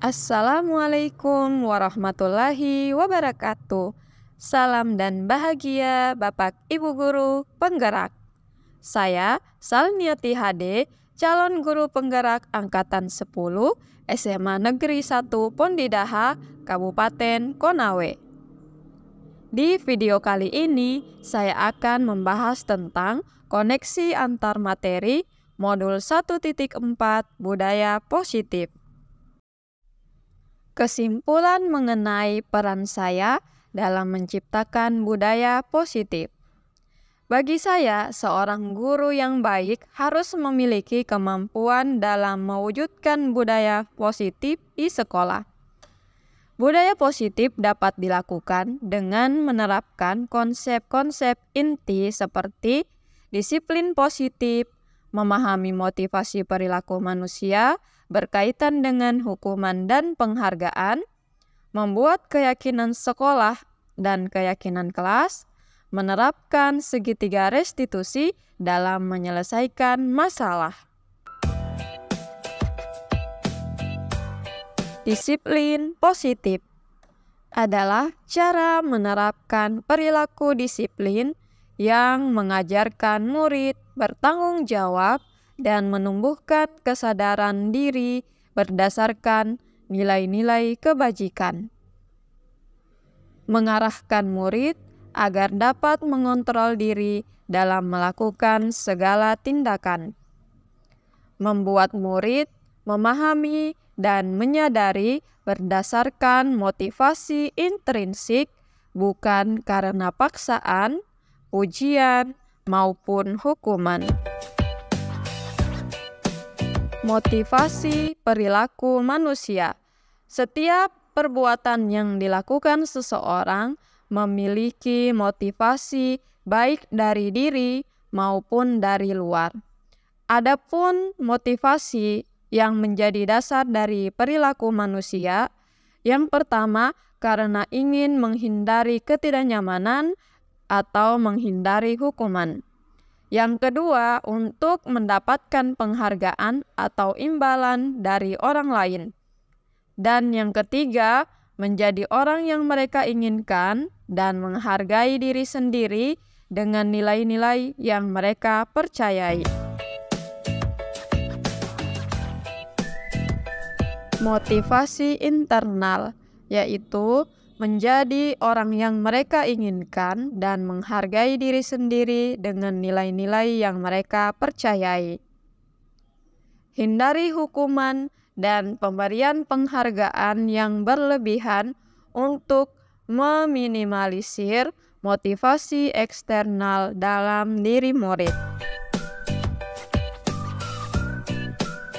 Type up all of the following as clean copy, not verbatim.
Assalamualaikum warahmatullahi wabarakatuh. Salam dan bahagia Bapak Ibu Guru Penggerak. Saya Salniati HD, calon guru penggerak angkatan 10 SMA Negeri 1 Pondidaha, Kabupaten Konawe. Di video kali ini, saya akan membahas tentang koneksi antar materi modul 1.4 Budaya Positif. Kesimpulan mengenai peran saya dalam menciptakan budaya positif. Bagi saya, seorang guru yang baik harus memiliki kemampuan dalam mewujudkan budaya positif di sekolah. Budaya positif dapat dilakukan dengan menerapkan konsep-konsep inti seperti disiplin positif, memahami motivasi perilaku manusia, berkaitan dengan hukuman dan penghargaan, membuat keyakinan sekolah dan keyakinan kelas, menerapkan segitiga restitusi dalam menyelesaikan masalah. Disiplin positif adalah cara menerapkan perilaku disiplin yang mengajarkan murid bertanggung jawab dan menumbuhkan kesadaran diri berdasarkan nilai-nilai kebajikan. Mengarahkan murid agar dapat mengontrol diri dalam melakukan segala tindakan. Membuat murid memahami dan menyadari berdasarkan motivasi intrinsik, bukan karena paksaan, ujian, maupun hukuman. Motivasi perilaku manusia. Setiap perbuatan yang dilakukan seseorang memiliki motivasi baik dari diri maupun dari luar. Adapun motivasi yang menjadi dasar dari perilaku manusia, yang pertama karena ingin menghindari ketidaknyamanan atau menghindari hukuman. Yang kedua, untuk mendapatkan penghargaan atau imbalan dari orang lain. Dan yang ketiga, menjadi orang yang mereka inginkan dan menghargai diri sendiri dengan nilai-nilai yang mereka percayai. Motivasi internal, yaitu menjadi orang yang mereka inginkan dan menghargai diri sendiri dengan nilai-nilai yang mereka percayai. Hindari hukuman dan pemberian penghargaan yang berlebihan untuk meminimalisir motivasi eksternal dalam diri murid.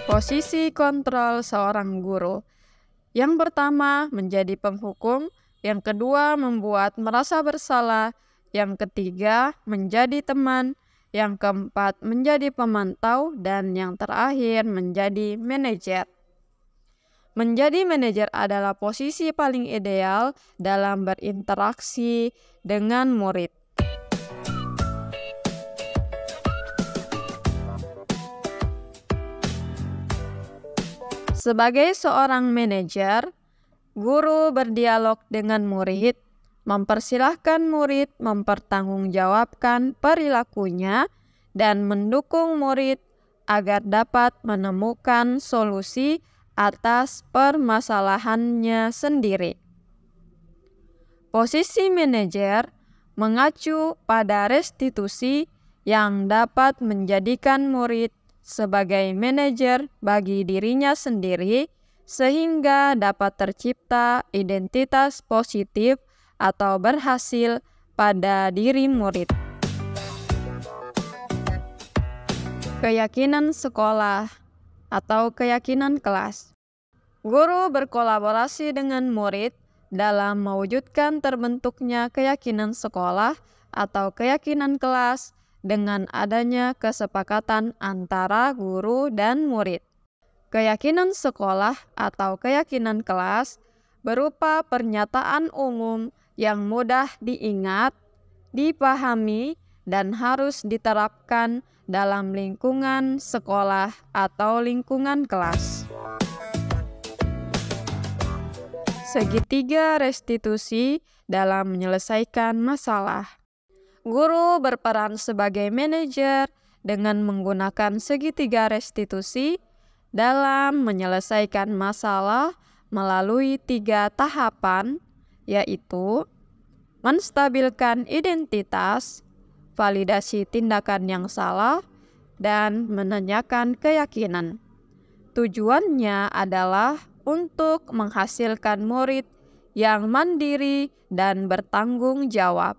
Posisi kontrol seorang guru. Yang pertama, menjadi penghukum. Yang kedua, membuat merasa bersalah. Yang ketiga, menjadi teman. Yang keempat, menjadi pemantau. Dan yang terakhir, menjadi manajer. Menjadi manajer adalah posisi paling ideal dalam berinteraksi dengan murid. Sebagai seorang manajer, guru berdialog dengan murid, mempersilahkan murid mempertanggungjawabkan perilakunya dan mendukung murid agar dapat menemukan solusi atas permasalahannya sendiri. Posisi manajer mengacu pada restitusi yang dapat menjadikan murid sebagai manajer bagi dirinya sendiri, sehingga dapat tercipta identitas positif atau berhasil pada diri murid. Keyakinan sekolah atau keyakinan kelas. Guru berkolaborasi dengan murid dalam mewujudkan terbentuknya keyakinan sekolah atau keyakinan kelas dengan adanya kesepakatan antara guru dan murid. Keyakinan sekolah atau keyakinan kelas berupa pernyataan umum yang mudah diingat, dipahami, dan harus diterapkan dalam lingkungan sekolah atau lingkungan kelas. Segitiga restitusi dalam menyelesaikan masalah. Guru berperan sebagai manajer dengan menggunakan segitiga restitusi dalam menyelesaikan masalah melalui 3 tahapan, yaitu menstabilkan identitas, validasi tindakan yang salah, dan menanyakan keyakinan. Tujuannya adalah untuk menghasilkan murid yang mandiri dan bertanggung jawab.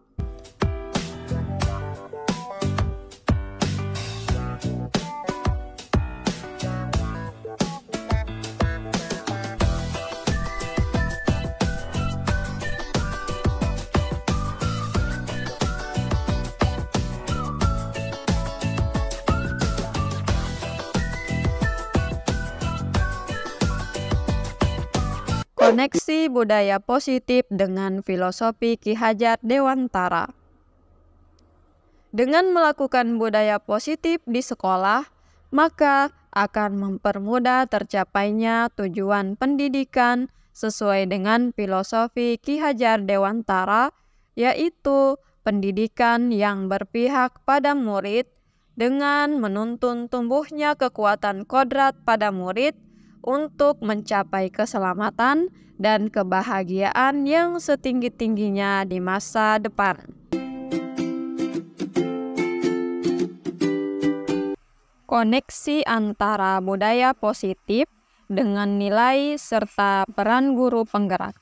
Koneksi budaya positif dengan filosofi Ki Hajar Dewantara. Dengan melakukan budaya positif di sekolah, maka akan mempermudah tercapainya tujuan pendidikan sesuai dengan filosofi Ki Hajar Dewantara, yaitu pendidikan yang berpihak pada murid dengan menuntun tumbuhnya kekuatan kodrat pada murid untuk mencapai keselamatan dan kebahagiaan yang setinggi-tingginya di masa depan. Koneksi antara budaya positif dengan nilai serta peran guru penggerak.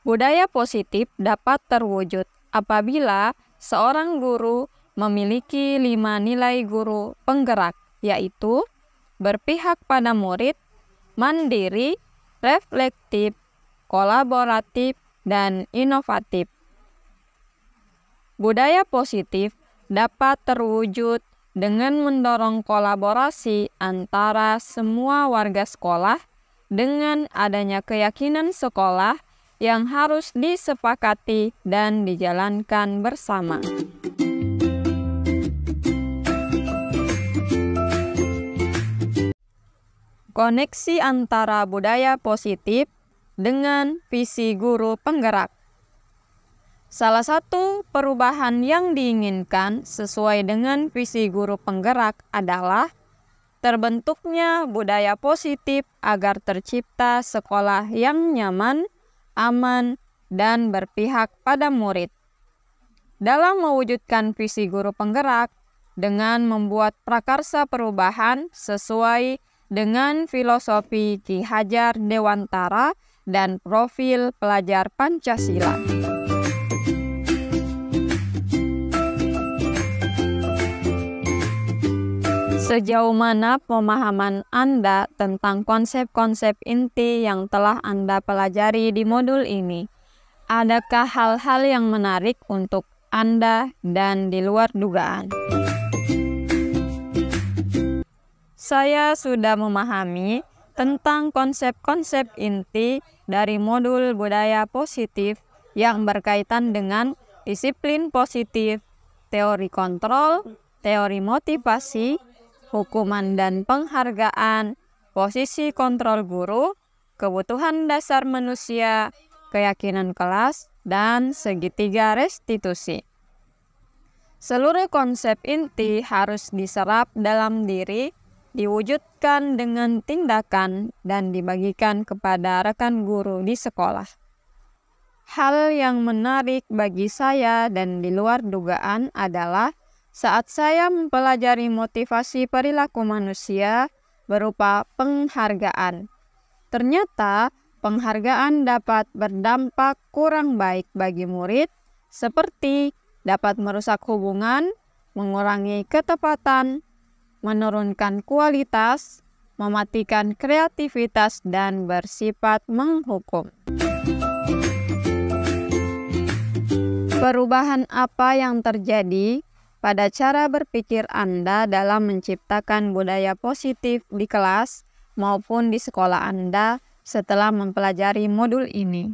Budaya positif dapat terwujud apabila seorang guru memiliki 5 nilai guru penggerak, yaitu berpihak pada murid, mandiri, reflektif, kolaboratif, dan inovatif. Budaya positif dapat terwujud dengan mendorong kolaborasi antara semua warga sekolah dengan adanya keyakinan sekolah yang harus disepakati dan dijalankan bersama. Koneksi antara budaya positif dengan visi guru penggerak. Salah satu perubahan yang diinginkan sesuai dengan visi guru penggerak adalah terbentuknya budaya positif agar tercipta sekolah yang nyaman, aman, dan berpihak pada murid. Dalam mewujudkan visi guru penggerak dengan membuat prakarsa perubahan sesuai dengan filosofi Ki Hajar Dewantara dan profil pelajar Pancasila. Sejauh mana pemahaman Anda tentang konsep-konsep inti yang telah Anda pelajari di modul ini? Adakah hal-hal yang menarik untuk Anda dan di luar dugaan? Saya sudah memahami tentang konsep-konsep inti dari modul budaya positif yang berkaitan dengan disiplin positif, teori kontrol, teori motivasi, hukuman dan penghargaan, posisi kontrol guru, kebutuhan dasar manusia, keyakinan kelas, dan segitiga restitusi. Seluruh konsep inti harus diserap dalam diri, diwujudkan dengan tindakan, dan dibagikan kepada rekan guru di sekolah. Hal yang menarik bagi saya dan di luar dugaan adalah saat saya mempelajari motivasi perilaku manusia berupa penghargaan. Ternyata penghargaan dapat berdampak kurang baik bagi murid, seperti dapat merusak hubungan, mengurangi ketepatan, menurunkan kualitas, mematikan kreativitas, dan bersifat menghukum. Perubahan apa yang terjadi pada cara berpikir Anda dalam menciptakan budaya positif di kelas maupun di sekolah Anda setelah mempelajari modul ini?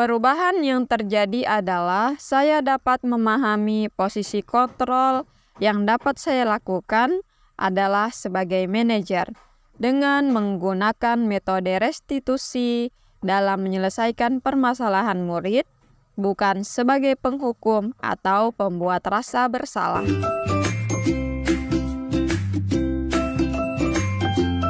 Perubahan yang terjadi adalah saya dapat memahami posisi kontrol yang dapat saya lakukan adalah sebagai manajer dengan menggunakan metode restitusi dalam menyelesaikan permasalahan murid, bukan sebagai penghukum atau pembuat rasa bersalah.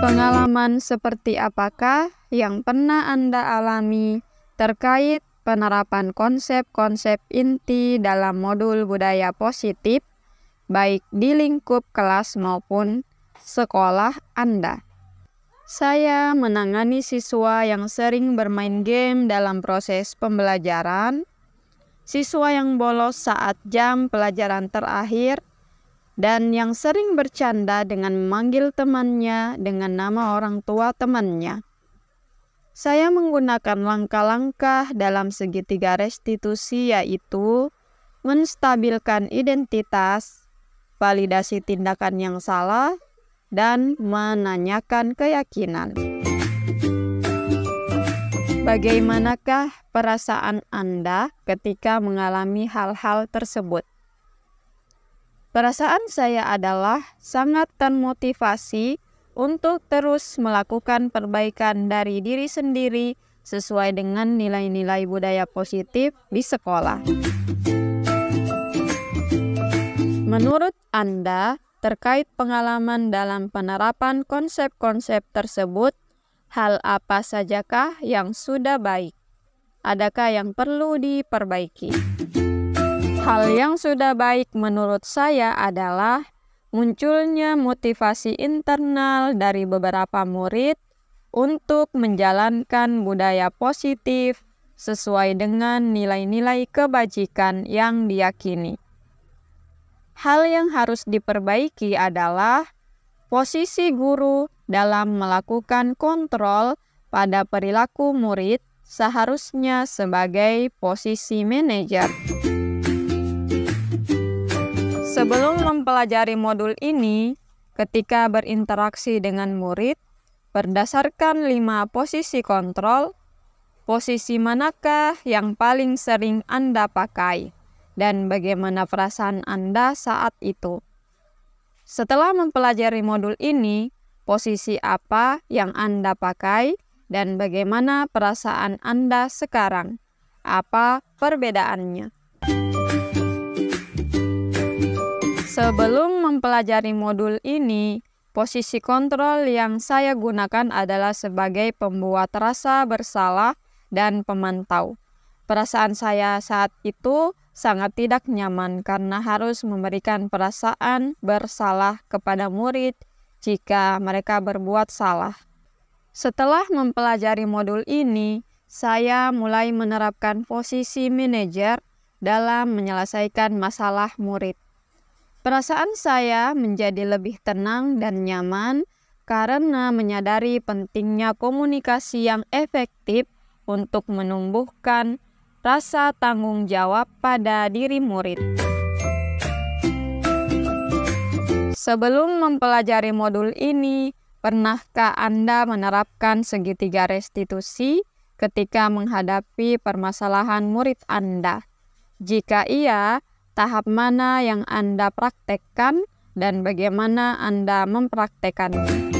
Pengalaman seperti apakah yang pernah Anda alami terkait penerapan konsep-konsep inti dalam modul budaya positif, baik di lingkup kelas maupun sekolah Anda? Saya menangani siswa yang sering bermain game dalam proses pembelajaran, siswa yang bolos saat jam pelajaran terakhir, dan yang sering bercanda dengan memanggil temannya dengan nama orang tua temannya. Saya menggunakan langkah-langkah dalam segitiga restitusi, yaitu menstabilkan identitas, validasi tindakan yang salah, dan menanyakan keyakinan. Bagaimanakah perasaan Anda ketika mengalami hal-hal tersebut? Perasaan saya adalah sangat termotivasi untuk terus melakukan perbaikan dari diri sendiri sesuai dengan nilai-nilai budaya positif di sekolah. Menurut Anda, terkait pengalaman dalam penerapan konsep-konsep tersebut, hal apa sajakah yang sudah baik? Adakah yang perlu diperbaiki? Hal yang sudah baik menurut saya adalah munculnya motivasi internal dari beberapa murid untuk menjalankan budaya positif sesuai dengan nilai-nilai kebajikan yang diyakini. Hal yang harus diperbaiki adalah posisi guru dalam melakukan kontrol pada perilaku murid seharusnya sebagai posisi manajer. Sebelum mempelajari modul ini, ketika berinteraksi dengan murid, berdasarkan 5 posisi kontrol, posisi manakah yang paling sering Anda pakai, dan bagaimana perasaan Anda saat itu? Setelah mempelajari modul ini, posisi apa yang Anda pakai, dan bagaimana perasaan Anda sekarang? Apa perbedaannya? Sebelum mempelajari modul ini, posisi kontrol yang saya gunakan adalah sebagai pembuat rasa bersalah dan pemantau. Perasaan saya saat itu sangat tidak nyaman karena harus memberikan perasaan bersalah kepada murid jika mereka berbuat salah. Setelah mempelajari modul ini, saya mulai menerapkan posisi manajer dalam menyelesaikan masalah murid. Perasaan saya menjadi lebih tenang dan nyaman karena menyadari pentingnya komunikasi yang efektif untuk menumbuhkan rasa tanggung jawab pada diri murid. Sebelum mempelajari modul ini, pernahkah Anda menerapkan segitiga restitusi ketika menghadapi permasalahan murid Anda? Jika iya, tahap mana yang Anda praktekkan dan bagaimana Anda mempraktekannya?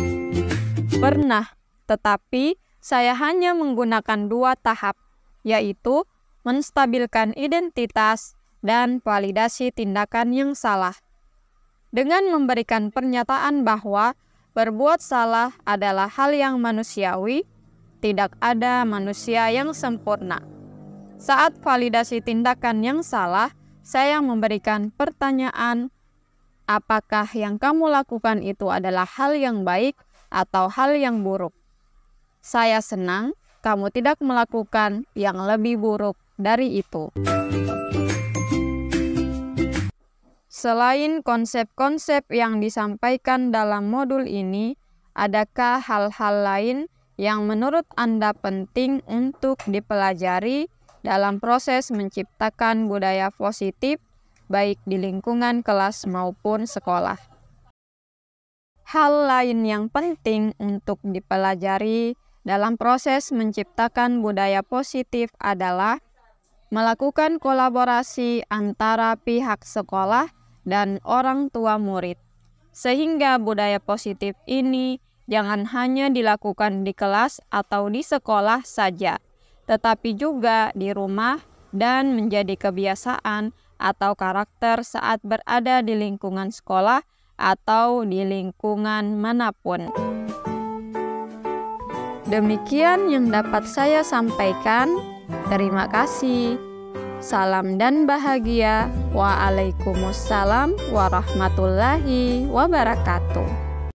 Pernah, tetapi saya hanya menggunakan 2 tahap, yaitu menstabilkan identitas dan validasi tindakan yang salah. Dengan memberikan pernyataan bahwa berbuat salah adalah hal yang manusiawi, tidak ada manusia yang sempurna. Saat validasi tindakan yang salah, saya memberikan pertanyaan, apakah yang kamu lakukan itu adalah hal yang baik atau hal yang buruk? Saya senang kamu tidak melakukan yang lebih buruk dari itu. Selain konsep-konsep yang disampaikan dalam modul ini, adakah hal-hal lain yang menurut Anda penting untuk dipelajari dalam proses menciptakan budaya positif, baik di lingkungan kelas maupun sekolah? Hal lain yang penting untuk dipelajari dalam proses menciptakan budaya positif adalah melakukan kolaborasi antara pihak sekolah dan orang tua murid, sehingga budaya positif ini jangan hanya dilakukan di kelas atau di sekolah saja, tetapi juga di rumah dan menjadi kebiasaan atau karakter saat berada di lingkungan sekolah atau di lingkungan manapun. Demikian yang dapat saya sampaikan. Terima kasih. Salam dan bahagia. Waalaikumsalam warahmatullahi wabarakatuh.